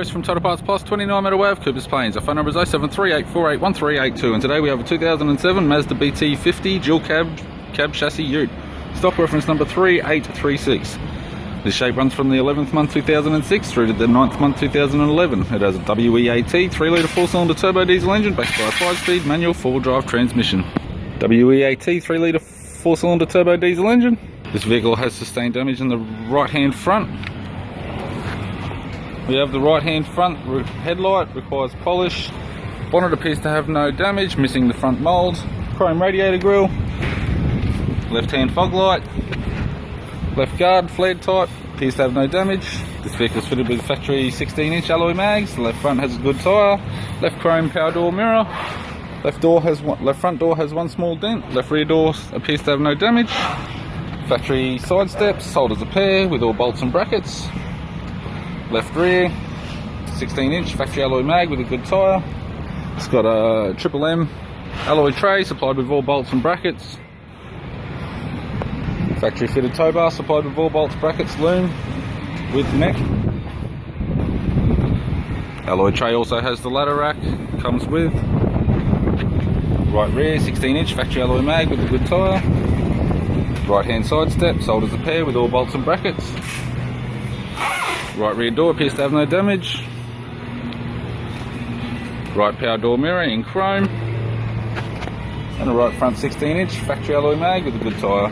Chris from Total Parts Plus, 29 Meadow Ave, Coopers Plains. Our phone number is 0738481382, and today we have a 2007 Mazda BT50 dual cab chassis ute. Stock reference number 3836. This shape runs from the 11th month 2006 through to the 9th month 2011. It has a WEAT 3-litre 4-cylinder turbo diesel engine backed by a 5-speed manual 4-drive transmission. WEAT 3-litre 4-cylinder turbo diesel engine. This vehicle has sustained damage in the right-hand front. We have the right-hand front headlight, requires polish. Bonnet appears to have no damage, missing the front mould. Chrome radiator grille. Left-hand fog light. Left guard, flared type, appears to have no damage. This vehicle is fitted with factory 16-inch alloy mags. The left front has a good tyre. Left chrome power door mirror. Left front door has one small dent. Left rear door appears to have no damage. Factory side steps, sold as a pair with all bolts and brackets. Left rear, 16-inch factory alloy mag with a good tyre. It's got a triple M alloy tray supplied with all bolts and brackets. Factory fitted tow bar supplied with all bolts, brackets, loom with neck. Alloy tray also has the ladder rack, comes with. Right rear, 16-inch factory alloy mag with a good tyre. Right hand side step, sold as a pair with all bolts and brackets. Right rear door appears to have no damage. Right power door mirror in chrome. And a right front 16-inch factory alloy mag with a good tyre.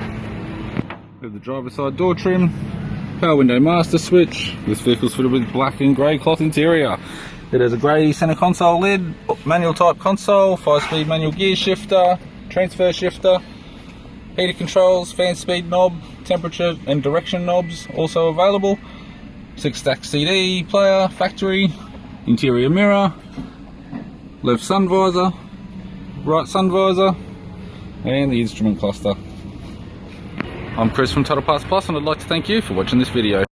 We have the driver's side door trim. Power window master switch. This vehicle's fitted with black and grey cloth interior. It has a grey centre console lid, manual type console, 5-speed manual gear shifter, transfer shifter, heater controls, fan speed knob, temperature and direction knobs also available. 6-stack CD player, factory, interior mirror, left sun visor, right sun visor, and the instrument cluster. I'm Chris from Total Parts Plus, and I'd like to thank you for watching this video.